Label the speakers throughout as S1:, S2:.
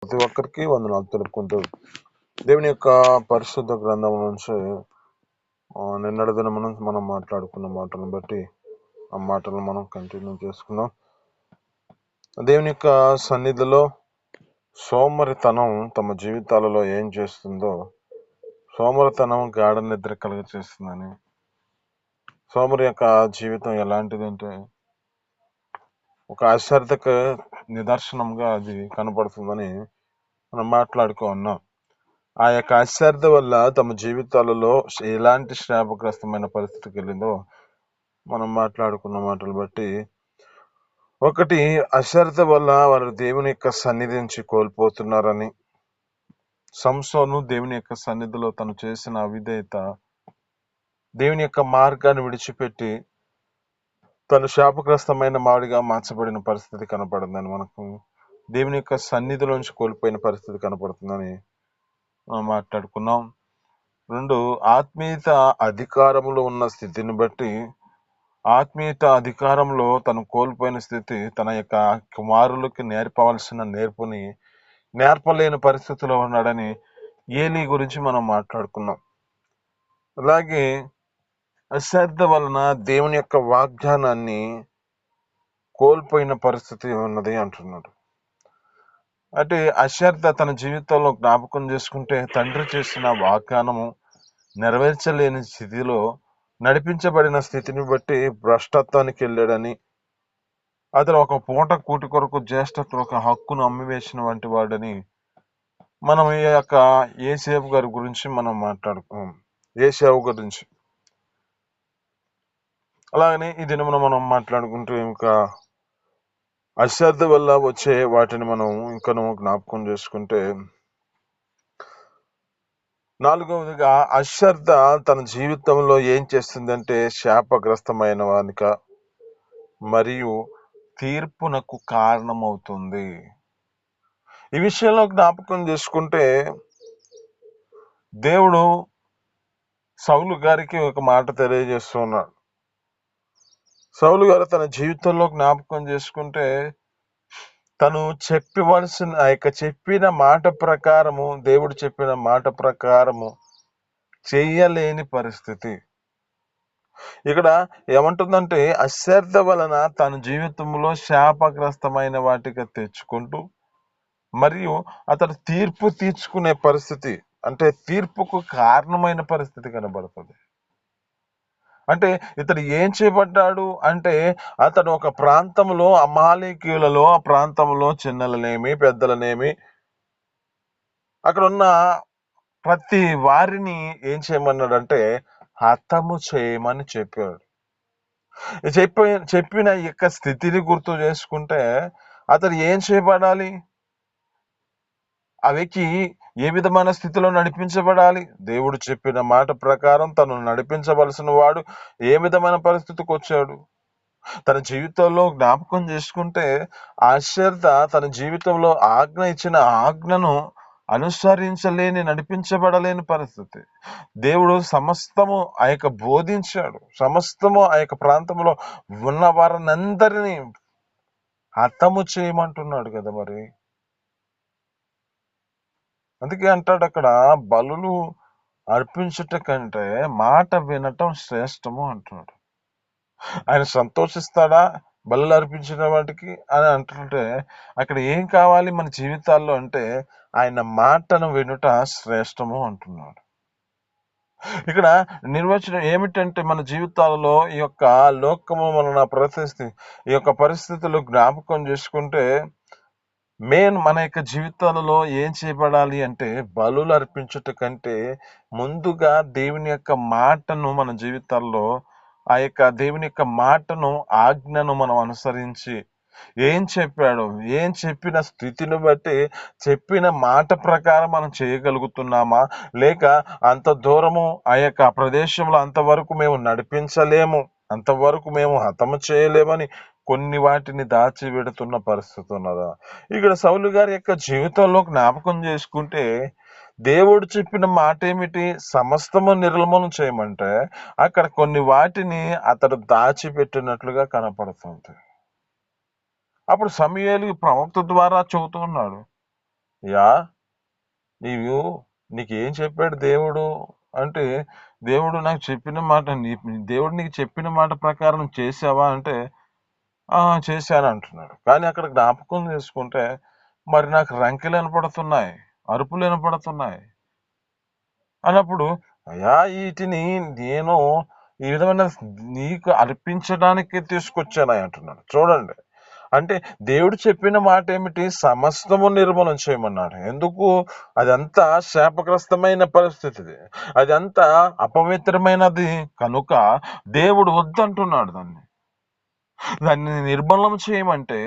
S1: ప్రతి ఒక్కరికి వందనాలు తెలుపుకుంటూ దేవుని యొక్క పరిశుద్ధ గ్రంథం నుంచి నిన్నటి దినం నుంచి మనం మాట్లాడుకున్న మాటలను బట్టి ఆ మాటలను మనం కంటిన్యూ చేసుకున్నాం. దేవుని యొక్క సన్నిధిలో సోమరితనం తమ జీవితాలలో ఏం చేస్తుందో, సోమరితనం గాఢ నిద్ర కలుగ చేస్తుందని, సోమరి యొక్క జీవితం ఎలాంటిదంటే ఒక అశ్రద్ధకు నిదర్శనంగా అది కనపడుతుందని మనం మాట్లాడుకున్నాం. ఆ యొక్క అశ్రద్ధ వల్ల తమ జీవితాలలో ఎలాంటి శాపగ్రస్తమైన పరిస్థితికి వెళ్ళిందో మనం మాట్లాడుకున్న మాటలు బట్టి, ఒకటి అశ్రద్ధ వల్ల వారు దేవుని యొక్క సన్నిధి నుంచి కోల్పోతున్నారని, సంసోను దేవుని యొక్క సన్నిధిలో తను చేసిన అవిధేయత దేవుని యొక్క మార్గాన్ని విడిచిపెట్టి తను శాపగ్రస్తమైన మాడిగా మార్చబడిన పరిస్థితి కనపడుతుందని, మనకు దేవుని యొక్క సన్నిధిలోంచి కోల్పోయిన పరిస్థితి కనపడుతుందని మనం మాట్లాడుకున్నాం. రెండు, ఆత్మీయత అధికారంలో ఉన్న స్థితిని బట్టి, ఆత్మీయత అధికారంలో తను కోల్పోయిన స్థితి, తన యొక్క కుమారులకి నేర్పవలసిన నేర్పుని నేర్పలేని పరిస్థితిలో ఉన్నాడని ఏలీ గురించి మనం మాట్లాడుకున్నాం. అలాగే అశ్రద్ధ వలన దేవుని యొక్క వాగ్దానాన్ని కోల్పోయిన పరిస్థితి ఉన్నది అంటున్నాడు. అంటే అశ్రద్ధ తన జీవితంలో జ్ఞాపకం చేసుకుంటే తండ్రి చేసిన వాగ్దానము నెరవేర్చలేని స్థితిలో నడిపించబడిన స్థితిని బట్టి భ్రష్టత్వానికి వెళ్ళాడని, అతను ఒక పూట కూటి కొరకు జ్యేష్ఠత్వ ఒక హక్కును అమ్మివేసిన వంటి వాడని మనం ఈ యొక్క యేసేపు గారి గురించి మనం మాట్లాడుకున్నాం. యేసేపు గురించి అలాగనే ఈ దినమున మనం మాట్లాడుకుంటూ ఇంకా అశ్రద్ధ వల్ల వచ్చే వాటిని మనం ఇంకను జ్ఞాపకం చేసుకుంటే, నాలుగవదిగా అశ్రద్ధ తన జీవితంలో ఏం చేస్తుందంటే శాపగ్రస్తమైన వానిక మరియు తీర్పునకు కారణమవుతుంది. ఈ విషయంలో జ్ఞాపకం చేసుకుంటే దేవుడు సౌలు గారికి ఒక మాట తెలియజేస్తున్నాడు. సౌలు గారు తన జీవితంలో జ్ఞాపకం చేసుకుంటే తను చెప్పవలసిన ఆ యొక్క చెప్పిన మాట ప్రకారము, దేవుడు చెప్పిన మాట ప్రకారము చెయ్యలేని పరిస్థితి. ఇక్కడ ఏమంటుందంటే అశ్రద్ధ వలన తన జీవితంలో శాపగ్రస్తమైన వాటిగా తెచ్చుకుంటూ మరియు అతడు తీర్పు తీర్చుకునే పరిస్థితి, అంటే తీర్పుకు కారణమైన పరిస్థితి కనబడుతుంది. అంటే ఇతడు ఏం చేయబడ్డాడు అంటే, అతడు ఒక ప్రాంతంలో అమాలేకీయులలో, ఆ ప్రాంతంలో చిన్నలనేమి పెద్దలనేమి అక్కడ ఉన్న ప్రతి వారిని ఏం చేయమన్నాడంటే హతము చేయమని చెప్పాడు. చెప్పిన యొక్క స్థితిని గుర్తు చేసుకుంటే అతడు ఏం చేయబడాలి, ఆ వ్యక్తి ఏ విధమైన స్థితిలో నడిపించబడాలి, దేవుడు చెప్పిన మాట ప్రకారం తను నడిపించవలసిన వాడు ఏ విధమైన పరిస్థితికి వచ్చాడు. తన జీవితంలో జ్ఞాపకం చేసుకుంటే అశ్రద్ధ తన జీవితంలో ఆజ్ఞ ఇచ్చిన ఆజ్ఞను అనుసరించలేని, నడిపించబడలేని పరిస్థితి. దేవుడు సమస్తము ఆ యొక్క బోధించాడు, సమస్తము ఆ యొక్క ప్రాంతంలో ఉన్న వారినందరినీ హతము చేయమంటున్నాడు కదా. మరి అందుకే అంటాడు అక్కడ, బలులు అర్పించుట కంటే మాట వినటం శ్రేష్టము అంటున్నాడు. ఆయన సంతోషిస్తాడా బలులు అర్పించిన వాటికి అని అంటుంటే, అక్కడ ఏం కావాలి మన జీవితాల్లో అంటే ఆయన మాటను వినుట శ్రేష్టము అంటున్నాడు. ఇక్కడ నిర్వచనం ఏమిటంటే, మన జీవితాలలో ఈ యొక్క లోకము వలన ఈ యొక్క పరిస్థితులు జ్ఞాపకం చేసుకుంటే మన యొక్క జీవితాలలో ఏం చేయబడాలి అంటే, బలులు అర్పించుట కంటే ముందుగా దేవుని యొక్క మాటను మన జీవితాల్లో, ఆ యొక్క దేవుని యొక్క మాటను, ఆజ్ఞను మనం అనుసరించి ఏం చెప్పాడు, ఏం చెప్పిన స్థితిని బట్టి చెప్పిన మాట ప్రకారం మనం చేయగలుగుతున్నామా, లేక అంత దూరము ఆ యొక్క ప్రదేశంలో అంతవరకు మేము నడిపించలేము, అంతవరకు మేము హతము చేయలేమని కొన్ని వాటిని దాచిపెడుతున్న పరిస్థితి ఉన్నదా. ఇక్కడ సౌలు గారి యొక్క జీవితంలో జ్ఞాపకం చేసుకుంటే దేవుడు చెప్పిన మాట ఏమిటి, సమస్తము నిర్మూలన చేయమంటే అక్కడ కొన్ని వాటిని అతడు దాచిపెట్టినట్లుగా కనపడుతుంది. అప్పుడు సమూయేలు ప్రవక్త ద్వారా చెబుతున్నాడు, యా నీవు నీకేం చెప్పాడు దేవుడు అంటే, దేవుడు నాకు చెప్పిన మాట దేవుడు నీకు చెప్పిన మాట ప్రకారం చేసావా అంటే, చేశాను అంటున్నాడు. కానీ అక్కడ జ్ఞాపకం చేసుకుంటే మరి నాకు రంకెలు వినపడుతున్నాయి, అరుపులు వినపడుతున్నాయి అన్నప్పుడు, అయ్యా వీటిని నేను ఈ విధమైన నీకు అర్పించడానికి తీసుకొచ్చాను అంటున్నాడు. చూడండి, అంటే దేవుడు చెప్పిన మాట ఏమిటి? సమస్తము నిర్మూలన చేయమన్నాడు. ఎందుకు? అదంతా శాపగ్రస్తమైన పరిస్థితి, అదంతా అపవిత్రమైనది కనుక దేవుడు వద్దంటున్నాడు దాన్ని నిర్మూలన చేయమంటే,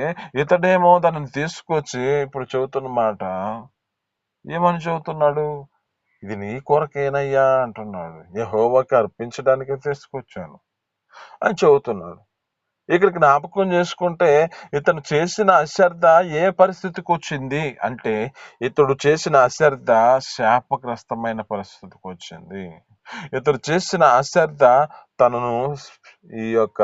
S1: ఇతడేమో దానిని తీసుకొచ్చి ఇప్పుడు చెబుతున్న మాట ఏమని చెబుతున్నాడు? ఇది నీ కొరకేనయ్యా అంటున్నాడు. యెహోవాకి అర్పించడానికి తీసుకొచ్చాను అని చెబుతున్నాడు. ఇక్కడ జ్ఞాపకం చేసుకుంటే ఇతను చేసిన అశ్రద్ధ ఏ పరిస్థితికి వచ్చింది అంటే, ఇతడు చేసిన అశ్రద్ధ శాపగ్రస్తమైన పరిస్థితికి వచ్చింది. ఇతడు చేసిన అశ్రద్ధ తనను ఈ యొక్క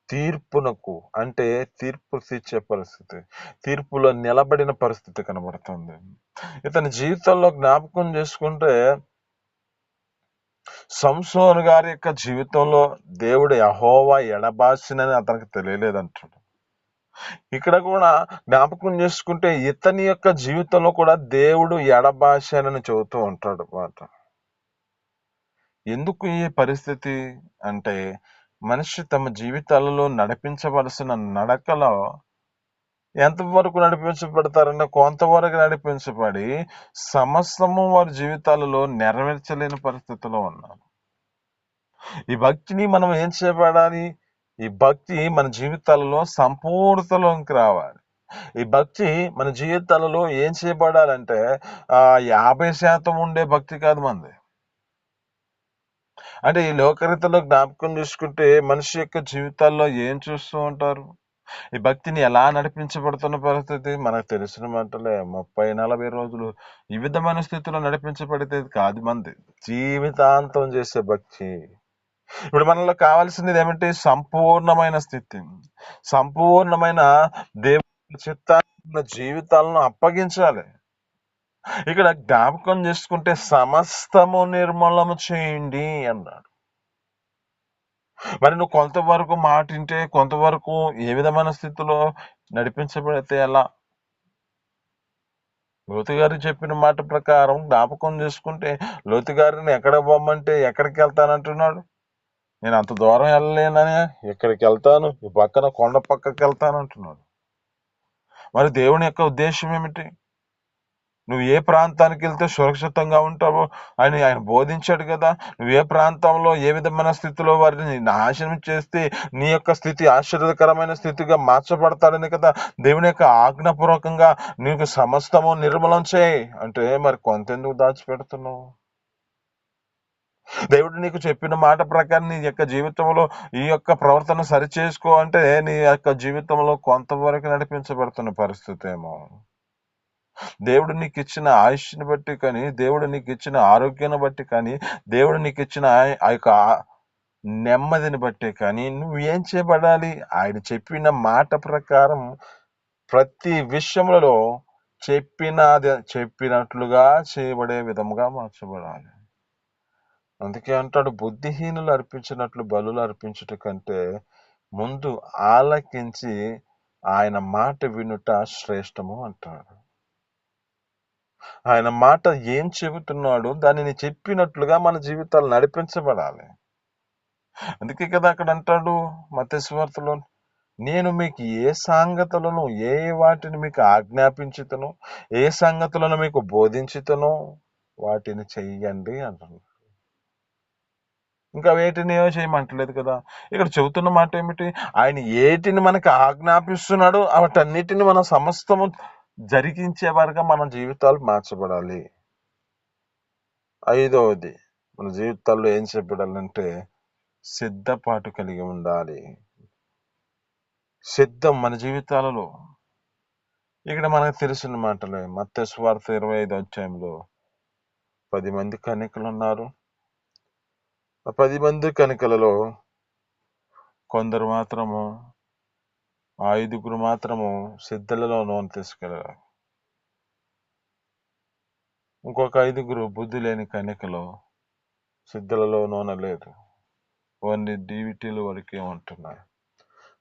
S1: తీర్పునకు, అంటే తీర్పు తీర్చే పరిస్థితి, తీర్పులో నిలబడిన పరిస్థితి కనబడుతుంది. ఇతని జీవితంలో జ్ఞాపకం చేసుకుంటే సంసోను గారి యొక్క జీవితంలో దేవుడు యెహోవా ఎడబాసినని అతనికి తెలియలేదంటాడు. ఇక్కడ కూడా జ్ఞాపకం చేసుకుంటే ఇతని యొక్క జీవితంలో కూడా దేవుడు ఎడబాశానని చెబుతూ ఉంటాడు మాట. ఎందుకు ఈ పరిస్థితి అంటే, మనిషి తమ జీవితాలలో నడిపించవలసిన నడకలో ఎంతవరకు నడిపించబడతారంటే కొంతవరకు నడిపించబడి సమస్తము వారి జీవితాలలో నెరవేర్చలేని పరిస్థితిలో ఉన్నారు. ఈ భక్తిని మనం ఏం చేయబడాలి? ఈ భక్తి మన జీవితాలలో సంపూర్ణతలోకి రావాలి. ఈ భక్తి మన జీవితాలలో ఏం చేయబడాలంటే 50% ఉండే భక్తి కాదు మనది. అంటే ఈ లోకరీతిలో జ్ఞాపకం చేసుకుంటే మనిషి యొక్క జీవితాల్లో ఏం చూస్తూ ఉంటారు? ఈ భక్తిని ఎలా నడిపించబడుతున్న పరిస్థితి మనకు తెలిసిన మాటలే. 30-40 రోజులు ఈ విధమైన స్థితిలో నడిపించబడితే కాదు మంది జీవితాంతం చేసే భక్తి. ఇప్పుడు మనలో కావాల్సినది ఏమిటి? సంపూర్ణమైన స్థితి, సంపూర్ణమైన దేవుని చిత్తాన్ని జీవితాలను అప్పగించాలి. ఇక్కడ జ్ఞాపకం చేసుకుంటే సమస్తము నిర్మూలన చేయండి అన్నాడు. మరి నువ్వు కొంతవరకు మాట వింటే కొంతవరకు ఏ విధమైన స్థితిలో నడిపించబడితే ఎలా? లోతు గారు చెప్పిన మాట ప్రకారం జ్ఞాపకం చేసుకుంటే లోతు గారిని ఎక్కడ పోమ్మంటే ఎక్కడికి వెళ్తానంటున్నాడు? నేను అంత దూరం వెళ్ళలేనని ఇక్కడికి వెళ్తాను, ఈ పక్కన కొండ పక్కకి వెళ్తాను అంటున్నాడు. మరి దేవుని యొక్క ఉద్దేశం ఏమిటి? నువ్వు ఏ ప్రాంతానికి వెళ్తే సురక్షితంగా ఉంటావో అని ఆయన బోధించాడు కదా. నువ్వు ఏ ప్రాంతంలో ఏ విధమైన స్థితిలో వారిని నాశనం చేస్తే నీ యొక్క స్థితి ఆశ్చర్యకరమైన స్థితిగా మార్చబడతాడని కదా దేవుని యొక్క ఆజ్ఞాపూర్వకంగా నీకు సమస్తము నిర్మూలం చేయి అంటే, మరి కొంతెందుకు దాచిపెడుతున్నావు? దేవుడు నీకు చెప్పిన మాట ప్రకారం నీ యొక్క జీవితంలో ఈ యొక్క ప్రవర్తన సరిచేసుకో అంటే నీ యొక్క జీవితంలో కొంతవరకు నడిపించబడుతున్న పరిస్థితి ఏమో. దేవుడు నీకు ఇచ్చిన ఆయుష్ని బట్టి కానీ, దేవుడు నీకు ఇచ్చిన ఆరోగ్యాన్ని బట్టి కానీ, దేవుడు నీకు ఇచ్చిన ఆ యొక్క నెమ్మదిని బట్టి కానీ నువ్వు ఏం చేయబడాలి? ఆయన చెప్పిన మాట ప్రకారం ప్రతి విషయంలో చెప్పినట్లుగా చేయబడే విధముగా మార్చబడాలి. అందుకే అంటాడు, బుద్ధిహీనులు అర్పించినట్లు బలులు అర్పించుట కంటే ముందు ఆలకించి ఆయన మాట వినుట శ్రేష్టము అంటాడు. ఆయన మాట ఏం చెబుతున్నాడు దానిని చెప్పినట్లుగా మన జీవితాలు నడిపించబడాలి. అందుకే కదా అక్కడ అంటాడు మత్తయి సువార్తలో, నేను మీకు ఏ సంగతులను ఏ వాటిని మీకు ఆజ్ఞాపించుతనో, ఏ సంగతులను మీకు బోధించుతనో వాటిని చెయ్యండి అంటున్నాడు. ఇంకా వేటిని చేయమంటలేదు కదా. ఇక్కడ చెబుతున్న మాట ఏమిటి? ఆయన ఏటిని మనకి ఆజ్ఞాపిస్తున్నాడో వాటన్నిటిని మనం సమస్తము జరిగించే వరకు మన జీవితాలు మార్చబడాలి. 5వది మన జీవితాల్లో ఏం చెప్పబడాలంటే సిద్ధపాటు కలిగి ఉండాలి. సిద్ధం మన జీవితాలలో. ఇక్కడ మనకు తెలిసిన మాటలే. మత్తయి సువార్త 25వ అధ్యాయంలో 10 మంది కన్యకలు ఉన్నారు. ఆ 10 మంది కన్యకలలో కొందరు మాత్రము, 5గురు మాత్రము సిద్ధలలో నూనె తీసుకెళ్ళారు. ఇంకొక 5 బుద్ధి లేని కన్యకలు, సిద్ధులలో నూనె లేదు, ఓన్లీ డీవిటీలు వరకే ఉంటున్నాయి.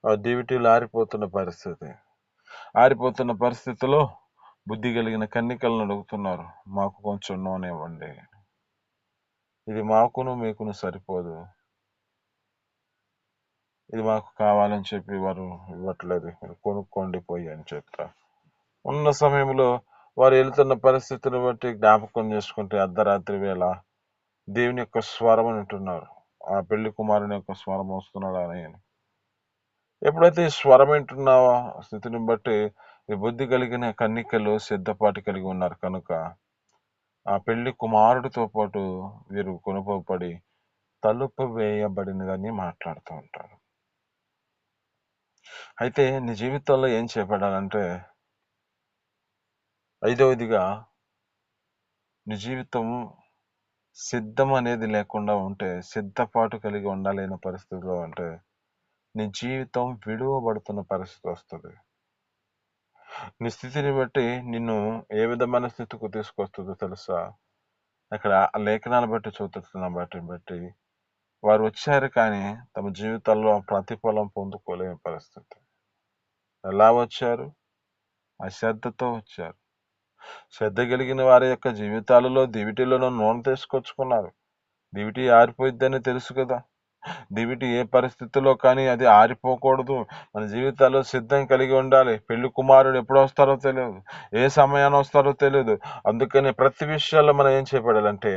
S1: ఆ డీవిటీలు ఆరిపోతున్న పరిస్థితిలో బుద్ధి కలిగిన కన్యకలను అడుగుతున్నారు, మాకు కొంచెం నూనె ఇవ్వండి, ఇది మాకును మీకును సరిపోదు, ఇది మాకు కావాలని చెప్పి వారు ఇవ్వట్లేదు, కొనుక్కోండి పోయి అని చెప్తారు. ఉన్న సమయంలో వారు వెళ్తున్న పరిస్థితిని బట్టి జ్ఞాపకం చేసుకుంటే అర్ధరాత్రి వేళ దేవుని యొక్క స్వరం వింటున్నారు. ఆ పెళ్లి కుమారుని యొక్క స్వరం వస్తున్నాడు అని. ఎప్పుడైతే ఈ స్వరం వింటున్నావో స్థితిని బట్టి ఈ బుద్ధి కలిగిన కన్నికలు సిద్ధపాటు కలిగి ఉన్నారు కనుక ఆ పెళ్లి కుమారుడితో పాటు వీరు కొనుకోబడి తలుపు వేయబడినదని మాట్లాడుతూ ఉంటారు. అయితే నీ జీవితంలో ఏం చేపడాలంటే, 5వదిగా నీ జీవితం సిద్ధం అనేది లేకుండా ఉంటే, సిద్ధపాటు కలిగి ఉండాలనే పరిస్థితిలో అంటే నీ జీవితం విడువబడుతున్న పరిస్థితి వస్తుంది. నీ స్థితిని బట్టి నిన్ను ఏ విధమైన స్థితికి తీసుకొస్తుందో తెలుసా? అక్కడ లేఖనాలు బట్టి చూస్తున్న బట్టి వారు వచ్చారు కానీ తమ జీవితాల్లో ప్రతిఫలం పొందుకోలేని పరిస్థితి. ఎలా వచ్చారు? అశ్రద్ధతో వచ్చారు. శ్రద్ధ కలిగిన వారి యొక్క జీవితాలలో దివిటీలను నూనె తీసుకొచ్చుకున్నారు. దివిటీ ఆరిపోయిద్దని తెలుసు కదా. దివిటి ఏ పరిస్థితుల్లో కానీ అది ఆరిపోకూడదు. మన జీవితాల్లో సిద్ధం కలిగి ఉండాలి. పెళ్లి కుమారుడు ఎప్పుడు వస్తారో తెలియదు, ఏ సమయాన్ని వస్తారో తెలియదు. అందుకని ప్రతి విషయాల్లో మనం ఏం చేయబడాలంటే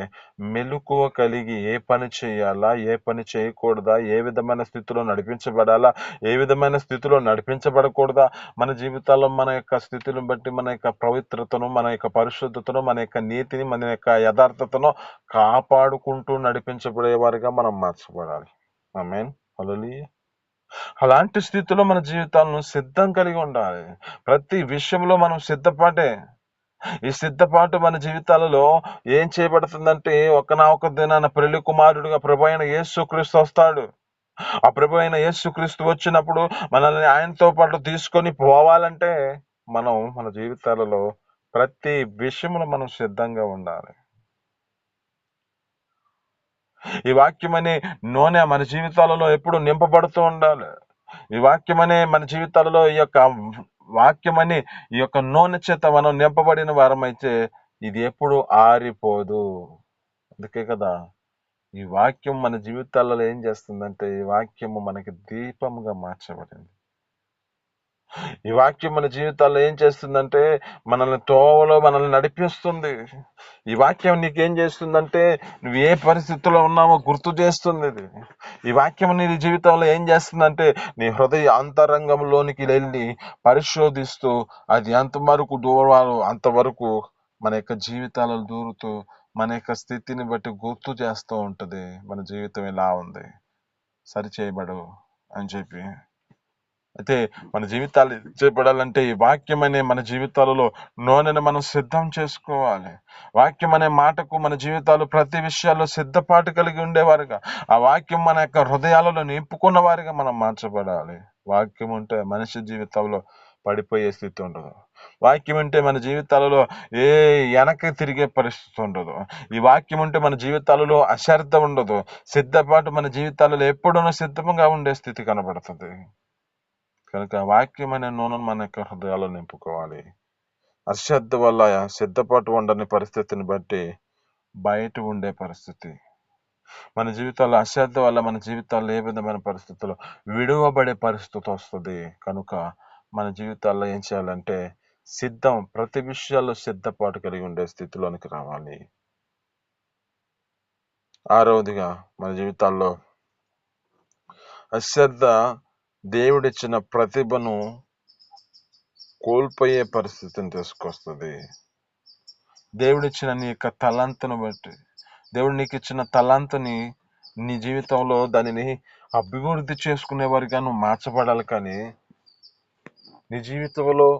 S1: మెలకువ కలిగి ఏ పని చేయాలా, ఏ పని చేయకూడదా, ఏ విధమైన స్థితిలో నడిపించబడాలా, ఏ విధమైన స్థితిలో నడిపించబడకూడదా, మన జీవితాల్లో మన యొక్క స్థితిని బట్టి మన యొక్క పవిత్రతను, మన యొక్క పరిశుద్ధతను, మన యొక్క నీతిని, మన యొక్క యథార్థతను కాపాడుకుంటూ నడిపించబడే వారిగా మనం మార్చబడాలి. ఆమేన్. హల్లెలూయా. అలాంటి స్థితిలో మన జీవితాలను సిద్ధం కలిగి ఉండాలి. ప్రతి విషయంలో మనం సిద్ధపాటే. ఈ సిద్ధపాటు మన జీవితాలలో ఏం చేయబడుతుందంటే, ఒక దినాన పెళ్లి కుమారుడుగా ప్రభు అయిన యేసుక్రీస్తు వస్తాడు. ఆ ప్రభు అయిన యేసుక్రీస్తు వచ్చినప్పుడు మనల్ని ఆయనతో పాటు తీసుకొని పోవాలంటే మనం మన జీవితాలలో ప్రతి విషయంలో మనం సిద్ధంగా ఉండాలి. ఈ వాక్యమనే నూనె మన జీవితాలలో ఎప్పుడు నింపబడుతూ ఉండాలి. ఈ వాక్యమనే మన జీవితాలలో ఈ యొక్క నూనె చేత మనం నింపబడిన వారమైతే ఇది ఎప్పుడు ఆరిపోదు. అందుకే కదా ఈ వాక్యం మన జీవితాలలో ఏం చేస్తుందంటే, ఈ వాక్యము మనకి దీపముగా మార్చబడింది. ఈ వాక్యం మన జీవితాల్లో ఏం చేస్తుందంటే మనల్ని నడిపిస్తుంది. ఈ వాక్యం నీకేం చేస్తుందంటే నువ్వు ఏ పరిస్థితుల్లో ఉన్నావో గుర్తు చేస్తుంది ఇది. ఈ వాక్యం నీ జీవితంలో ఏం చేస్తుందంటే నీ హృదయ అంతరంగంలోనికి వెళ్ళి పరిశోధిస్తూ అది ఎంతవరకు దూరాలో అంతవరకు మన యొక్క జీవితాలలో దూరుతూ మన యొక్క స్థితిని బట్టి గుర్తు చేస్తూ ఉంటది. మన జీవితం ఎలా ఉంది, సరిచేయబడు అని చెప్పి. అయితే మన జీవితాలు చేయబడాలంటే ఈ వాక్యం అనే మన జీవితాలలో నూనెను మనం సిద్ధం చేసుకోవాలి. వాక్యం అనే మాటకు మన జీవితాలు ప్రతి విషయాల్లో సిద్ధపాటు కలిగి ఉండేవారుగా, ఆ వాక్యం మన యొక్క హృదయాలలో నింపుకున్న వారిగా మనం మార్చబడాలి. వాక్యం ఉంటే మనిషి జీవితంలో పడిపోయే స్థితి ఉండదు. వాక్యం ఉంటే మన జీవితాలలో ఏ వెనక్కి తిరిగే పరిస్థితి ఉండదు. ఈ వాక్యం ఉంటే మన జీవితాలలో అశ్రద్ధ ఉండదు. సిద్ధపాటు మన జీవితాలలో ఎప్పుడూ సిద్ధంగా ఉండే స్థితి కనబడుతుంది. కనుక వాక్యం అనే నూనెను మన యొక్క హృదయాల్లో నింపుకోవాలి. అశ్రద్ధ వల్ల సిద్ధపాటు ఉండని పరిస్థితిని బట్టి బయట ఉండే పరిస్థితి, మన జీవితాల్లో అశ్రద్ధ వల్ల మన జీవితాల్లో ఏ విధమైన పరిస్థితుల్లో విడువబడే పరిస్థితి వస్తుంది. కనుక మన జీవితాల్లో ఏం చేయాలంటే ప్రతి విషయాల్లో సిద్ధపాటు కలిగి ఉండే స్థితిలోనికి రావాలి. 6వదిగా మన జీవితాల్లో అశ్రద్ధ దేవుడిచ్చిన ప్రతిభను కోల్పోయే పరిస్థితిని తీసుకొస్తుంది. దేవుడిచ్చిన నీ యొక్క తలాంతును బట్టి, దేవుడు నీకు ఇచ్చిన తలాంతుని నీ జీవితంలో దానిని అభివృద్ధి చేసుకునే వారిగా నువ్వు మార్చబడాలి. కానీ నీ జీవితంలో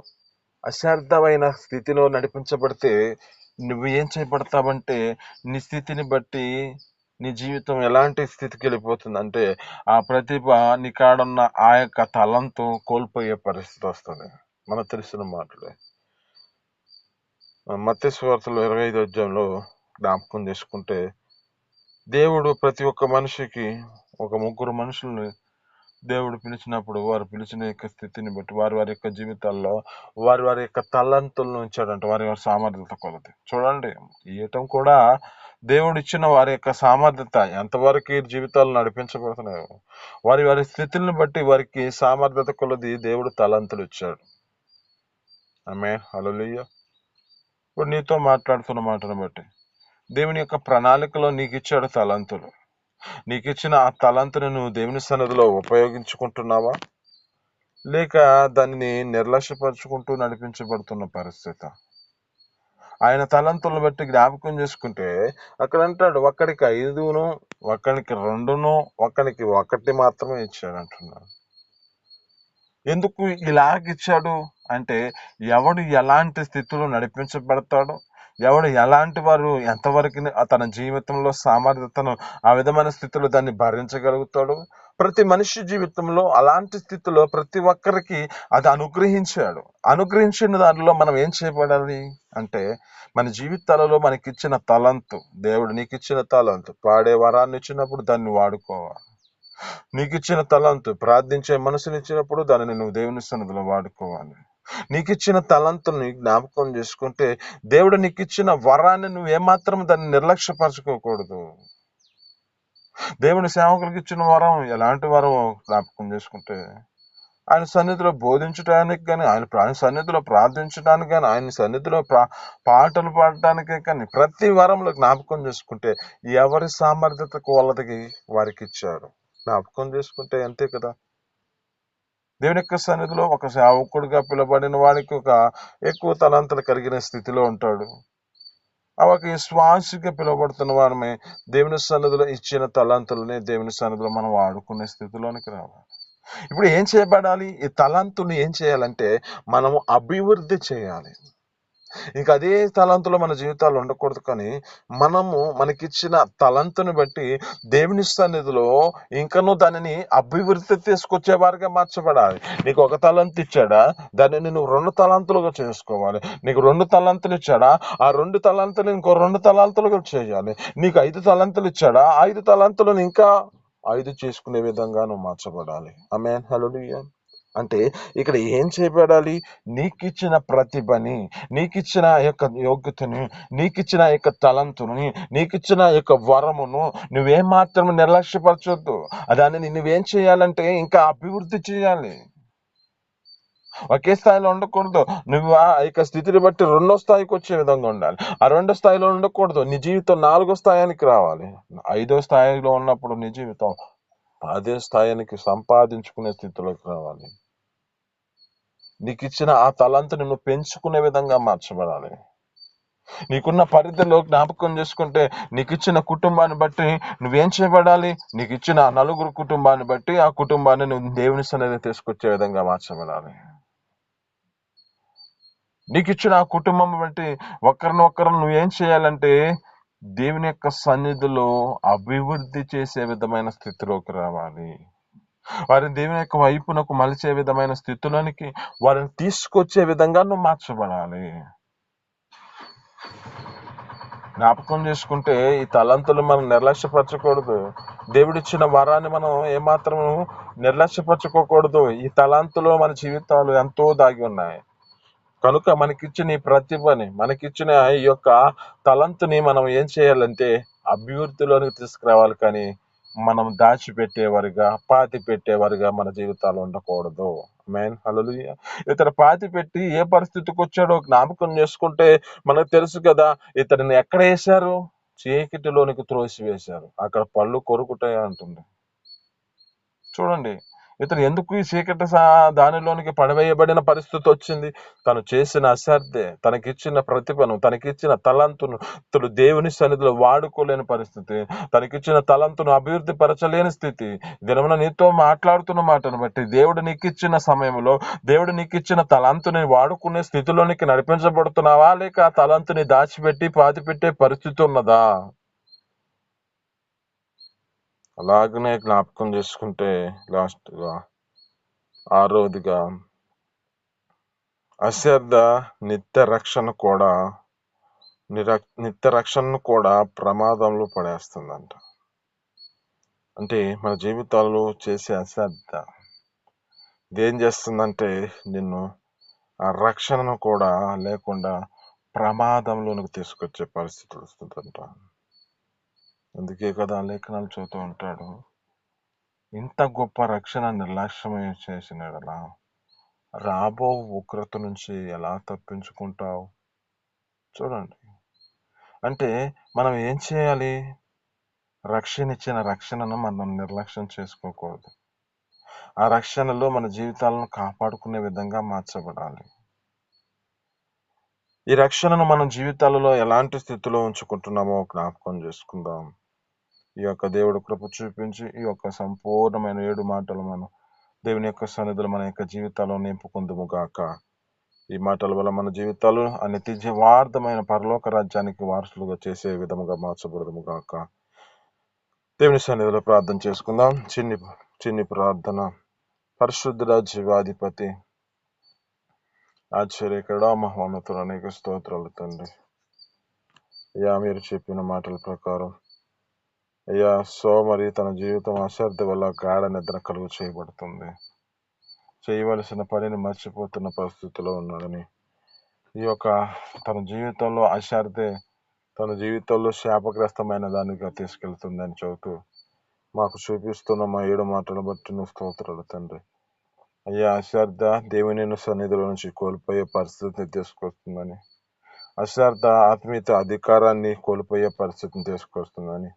S1: అశార్థమైన స్థితిలో నడిపించబడితే నువ్వు ఏం చేయబడతావంటే నీ స్థితిని బట్టి నీ జీవితం ఎలాంటి స్థితికి వెళ్ళిపోతుందంటే ఆ ప్రతిభ నీ కాడున్న ఆ యొక్క తలంతో కోల్పోయే పరిస్థితి వస్తుంది. మనకు తెలిసిన మాటలే. మత్తయి సువార్తలో 25వ అధ్యాయంలో జ్ఞాపకం చేసుకుంటే, దేవుడు ప్రతి ఒక్క మనిషికి ఒక ముగ్గురు మనుషుల్ని దేవుడు పిలిచినప్పుడు వారు పిలిచిన యొక్క స్థితిని బట్టి వారి వారి యొక్క జీవితాల్లో వారి వారి యొక్క తలంతులను ఉంచాడంట, వారి వారి సామర్థ్యత కొలది. చూడండి, ఇయటం కూడా దేవుడు ఇచ్చిన వారి యొక్క సామర్థ్యత ఎంతవరకు ఈ జీవితాలు నడిపించబడుతున్నాయో వారి వారి స్థితులను బట్టి వారికి సామర్థ్యత కొలది దేవుడు తలంతులు ఇచ్చాడు. ఆమేన్, హల్లెలూయా. ఇప్పుడు నీతో మాట్లాడుతున్న మాటను బట్టి దేవుని యొక్క ప్రణాళికలో నీకు ఇచ్చాడు తలంతులు. నీకు ఇచ్చిన ఆ తలంతుని నువ్వు దేవుని సన్నిధిలో ఉపయోగించుకుంటున్నావా, లేక దానిని నిర్లక్ష్యపరుచుకుంటూ నడిపించబడుతున్న పరిస్థితి? ఆయన తలంతులను బట్టి జ్ఞాపకం చేసుకుంటే అక్కడ అంటాడు, ఒక్కడికి 5ను, ఒక్కడికి 2ను, ఒక్కడికి 1 మాత్రమే ఇచ్చాడు అంటున్నాడు. ఎందుకు ఇలాగిచ్చాడు అంటే, ఎవడు ఎలాంటి స్థితిలో నడిపించబడతాడో, ఎవడు ఎలాంటి వారు ఎంతవరకు తన జీవితంలో సామర్థ్యతను ఆ విధమైన స్థితిలో దాన్ని భరించగలుగుతాడు. ప్రతి మనిషి జీవితంలో అలాంటి స్థితిలో ప్రతి ఒక్కరికి అది అనుగ్రహించాడు. అనుగ్రహించిన దానిలో మనం ఏం చేయబడాలి అంటే, మన జీవితాలలో మనకిచ్చిన తలంతు, దేవుడు నీకు ఇచ్చిన తలంతు, పాడే వరాన్ని ఇచ్చినప్పుడు దాన్ని వాడుకోవాలి. నీకు ఇచ్చిన తలంతు, ప్రార్థించే మనసుని ఇచ్చినప్పుడు దానిని నువ్వు దేవుని సన్నిధిలో వాడుకోవాలి. నీకు ఇచ్చిన తలంతుని జ్ఞాపకం చేసుకుంటే దేవుడు నీకు ఇచ్చిన వరాన్ని నువ్వు ఏమాత్రం దాన్ని నిర్లక్ష్యపరచుకోకూడదు. దేవుని సేవకులకు ఇచ్చిన వరం ఎలాంటి వరం జ్ఞాపకం చేసుకుంటే, ఆయన సన్నిధిలో బోధించడానికి కానీ, ఆయన సన్నిధిలో ప్రార్థించడానికి కానీ, ఆయన సన్నిధిలో పాటలు పాడటానికే కానీ, ప్రతి వరంలో జ్ఞాపకం చేసుకుంటే ఎవరి సామర్థ్యతకు వాళ్ళకి వారికి ఇచ్చాడు. జ్ఞాపకం చేసుకుంటే అంతే కదా. దేవుని యొక్క సన్నిధిలో ఒక సేవకుడిగా పిలువబడిన వాడికి ఒక ఎక్కువ తలంతులు కలిగిన స్థితిలో ఉంటాడు. ఒక విశ్వాసిగా పిలువబడుతున్న వారమే దేవుని సన్నిధిలో ఇచ్చిన తలంతులని దేవుని సన్నిధిలో మనం వాడుకునే స్థితిలోనికి రావాలి. ఇప్పుడు ఏం చేయబడాలి? ఈ తలంతుని ఏం చేయాలంటే మనము అభివృద్ధి చేయాలి. ఇంకా అదే తలంతులో మన జీవితాలు ఉండకూడదు, కానీ మనము మనకిచ్చిన తలంతుని బట్టి దేవుని సన్నిధిలో ఇంకనూ దానిని అభివృద్ధి తీసుకొచ్చేవారుగా మార్చబడాలి. నీకు ఒక తలంతు ఇచ్చాడా, దానిని నువ్వు 2 తలంతులుగా చేసుకోవాలి. నీకు 2 తలంతులు ఇచ్చాడా, ఆ 2 తలంతులు ఇంకో 2 తలంతులుగా చేయాలి. నీకు 5 తలంతులు ఇచ్చాడా, 5 తలంతులను ఇంకా 5 చేసుకునే విధంగా నువ్వు మార్చబడాలి. ఆమేన్, హల్లెలూయా. అంటే ఇక్కడ ఏం చేయబడాలి? నీకిచ్చిన ప్రతిభని, నీకిచ్చిన యొక్క యోగ్యతని, నీకిచ్చిన యొక్క తలంతుని, నీకిచ్చిన యొక్క వరమును నువ్వేం మాత్రం నిర్లక్ష్యపరచొద్దు. దానిని నువ్వేం చేయాలంటే ఇంకా అభివృద్ధి చేయాలి. ఒకే స్థాయిలో ఉండకూడదు. నువ్వు ఆ యొక్క స్థితిని బట్టి 2వ స్థాయికి వచ్చే విధంగా ఉండాలి. ఆ 2వ స్థాయిలో ఉండకూడదు. నీ జీవితం 4వ స్థాయికి రావాలి. 5వ స్థాయిలో ఉన్నప్పుడు నీ జీవితం 10వ స్థాయికి సంపాదించుకునే స్థితిలోకి రావాలి. నీకు ఇచ్చిన ఆ తలంతుని నువ్వు పెంచుకునే విధంగా మార్చబడాలి. నీకున్న పరిధిలో జ్ఞాపకం చేసుకుంటే నీకు ఇచ్చిన కుటుంబాన్ని బట్టి నువ్వేం చేయబడాలి? నీకు ఇచ్చిన 4 కుటుంబాన్ని బట్టి ఆ కుటుంబాన్ని నువ్వు దేవుని సన్నిధికి తీసుకొచ్చే విధంగా మార్చబడాలి. నీకు ఇచ్చిన ఆ కుటుంబం బట్టి ఒకరినొకరు నువ్వేం చేయాలంటే దేవుని యొక్క సన్నిధిలో అభివృద్ధి చేసే విధమైన స్థితిలోకి రావాలి. వారిని దేవుని యొక్క వైపునకు మలిచే విధమైన స్థితిలోనికి వారిని తీసుకొచ్చే విధంగా నువ్వు మార్చబడాలి. జ్ఞాపకం చేసుకుంటే ఈ తలంతులు మనం నిర్లక్ష్యపరచకూడదు. దేవుడిచ్చిన వరాన్ని మనం ఏమాత్రం నిర్లక్ష్యపరచుకోకూడదు. ఈ తలాంతులో మన జీవితాలు ఎంతో దాగి ఉన్నాయి కనుక మనకిచ్చిన ఈ ప్రతిభని, మనకిచ్చిన ఈ యొక్క తలంతుని మనం ఏం చేయాలంటే అభివృద్ధిలోనికి తీసుకురావాలి, కానీ మనం దాచిపెట్టేవారిగా, పాతి పెట్టేవారిగా మన జీవితాలు ఉండకూడదు. ఆమేన్, హల్లెలూయా. ఇతను పాతి పెట్టి ఏ పరిస్థితికి వచ్చాడో జ్ఞాపకం చేసుకుంటే మనకు తెలుసు కదా. ఇతడిని ఎక్కడ వేశారు? చీకటిలోనికి త్రోసివేశారు. అక్కడ పళ్ళు కొరుకుతాయి అంటుంది. చూడండి, ఇతను ఎందుకు ఈ చీకటి దానిలోనికి పడవేయబడిన పరిస్థితి వచ్చింది? తను చేసిన అశ్రద్ధే, తనకిచ్చిన ప్రతిభను, తనకిచ్చిన తలంతును తను దేవుని సన్నిధిలో వాడుకోలేని పరిస్థితి, తనకిచ్చిన తలంతును అభివృద్ధి పరచలేని స్థితి. దినమున నీతో మాట్లాడుతున్న మాటను బట్టి దేవుడు నీకిచ్చిన సమయంలో, దేవుడు నీకిచ్చిన తలంతుని వాడుకునే స్థితిలోనికి నడిపించబడుతున్నావా, లేక ఆ తలంతుని దాచిపెట్టి పాతిపెట్టే పరిస్థితి ఉన్నదా? అలాగనే జ్ఞాపకం చేసుకుంటే లాస్ట్గా 6వదిగా అశ్రద్ధ నిత్య రక్షణ కూడా నిత్య రక్షణను కూడా ప్రమాదంలో పడేస్తుందంట. అంటే మన జీవితాల్లో చేసే అశ్రద్ధ ఇదేం చేస్తుందంటే నిన్ను ఆ రక్షణను కూడా లేకుండా ప్రమాదంలోనికి తీసుకొచ్చే పరిస్థితి వస్తుందంట. అందుకే కదా లేఖనాలు చదువుతూ ఉంటాడు, ఇంత గొప్ప రక్షణ నిర్లక్ష్యం చేసిన యెడల రాబో ఉగ్రత నుంచి ఎలా తప్పించుకుంటావు? చూడండి, అంటే మనం ఏం చేయాలి? ఇచ్చిన రక్షణను మనం నిర్లక్ష్యం చేసుకోకూడదు. ఆ రక్షణలో మన జీవితాలను కాపాడుకునే విధంగా మార్చబడాలి. ఈ రక్షణను మనం జీవితాలలో ఎలాంటి స్థితిలో ఉంచుకుంటున్నామో జ్ఞాపకం చేసుకుందాం. ఈ యొక్క దేవుడు కృప చూపించి ఈ యొక్క సంపూర్ణమైన 7 మాటలు మనం దేవుని యొక్క సన్నిధిలో మన యొక్క జీవితాల్లో నింపుకుందుము గాక. ఈ మాటల వల్ల మన జీవితాలు ఆ నిత్య జీవార్థమైన పరలోక రాజ్యానికి వారసులుగా చేసే విధముగా మార్చబడదుము గాక. దేవుని సన్నిధిలో ప్రార్థన చేసుకుందాం. చిన్ని ప్రార్థన. పరిశుద్ధుడ జీవాధిపతి, ఆశ్చర్యకరుడా, మహోన్నతుడు, అనేక స్తోత్రాలు తండ్రి. అయ్యా, మీరు చెప్పిన మాటల ప్రకారం అయ్యా, సోమరి తన జీవితం అశ్రద్ధ వల్ల గాఢ నిద్ర కలుగు చేయబడుతుంది, చేయవలసిన పనిని మర్చిపోతున్న పరిస్థితిలో ఉన్నాడని, ఈ యొక్క తన జీవితంలో అశ్రద్ధే తన జీవితంలో శాపగ్రస్తమైన దానిగా తీసుకెళ్తుందని చెబుతూ మాకు చూపిస్తున్న మా 7 మాటలను బట్టి నువ్వు స్తోత్రాలు తండ్రి. అయ్యా, అశ్రద్ధ దేవుని సన్నిధిలో నుంచి కోల్పోయే పరిస్థితిని తీసుకొస్తుందని, అశ్రద్ధ ఆత్మీయత అధికారాన్ని కోల్పోయే పరిస్థితిని తీసుకొస్తుందని,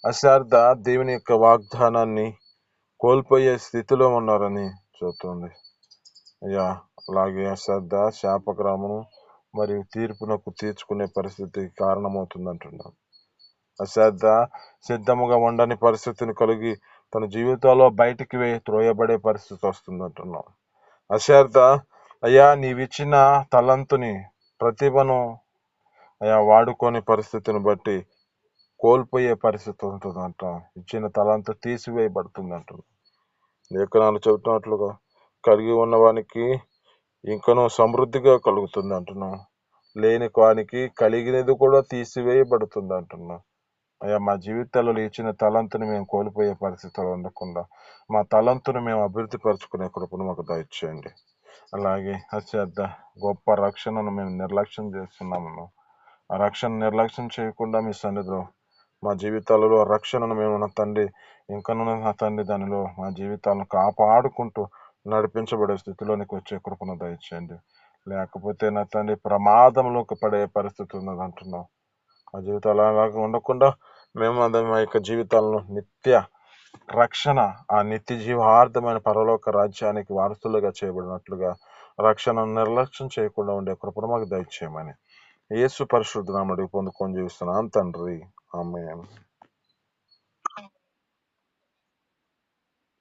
S1: అశ్రద్ధ దేవుని యొక్క వాగ్దానాన్ని కోల్పోయే స్థితిలో ఉన్నారని చెబుతుంది. అయ్యా, అలాగే అశ్రద్ధ శాపగ్రామను మరియు తీర్పునకు తీర్చుకునే పరిస్థితికి కారణమవుతుందంటున్నాం. అశ్రద్ధ సిద్ధముగా ఉండని పరిస్థితిని కలిగి తన జీవితంలో బయటికి త్రోయబడే పరిస్థితి వస్తుందంటున్నాం. అశ్రద్ధ అయ్యా, నీవిచ్చిన తలంతుని ప్రతిభను అయ్యా వాడుకొని పరిస్థితిని బట్టి కోల్పోయే పరిస్థితి ఉంటుందంట. ఇచ్చిన తలంతు తీసివేయబడుతుందంట. లేఖనాలు చెబుతున్నట్లుగా కలిగి ఉన్నవానికి ఇంకనూ సమృద్ధిగా కలుగుతుంది అంటున్నాం. లేని వానికి కలిగినది కూడా తీసివేయబడుతుంది అంటున్నాం. అయ్యా, మా జీవితాల్లో ఇచ్చిన తలంతుని మేము కోల్పోయే పరిస్థితులు ఉండకుండా మా తలంతును మేము అభివృద్ధి పరుచుకునే కృపను మాకు దయచేయండి. అలాగే అశ్రద్ధ గొప్ప రక్షణను మేము నిర్లక్ష్యం చేస్తున్నాము. ఆ రక్షణ నిర్లక్ష్యం చేయకుండా మీ సన్నిధిలో మా జీవితాలలో రక్షణను మేము నా తండ్రి ఇంకనూ నా తండ్రి దానిలో మా జీవితాలను కాపాడుకుంటూ నడిపించబడే స్థితిలోనికి వచ్చే కృపను దయచేయండి. లేకపోతే నా తండ్రి ప్రమాదంలోకి పడే పరిస్థితి ఉన్నది అంటున్నాం. ఆ జీవితాలు అలాగా ఉండకుండా మేము మా యొక్క జీవితాలను నిత్య రక్షణ, ఆ నిత్య జీవార్థమైన పరలోక రాజ్యానికి వారసులుగా చేయబడినట్లుగా రక్షణను నిర్లక్ష్యం చేయకుండా ఉండే కృపను మాకు దయచేయమని యేసు పరిశుద్ధ నామమున పొందుకొని జీవిస్తున్నాం తండ్రి. ఆమేన్.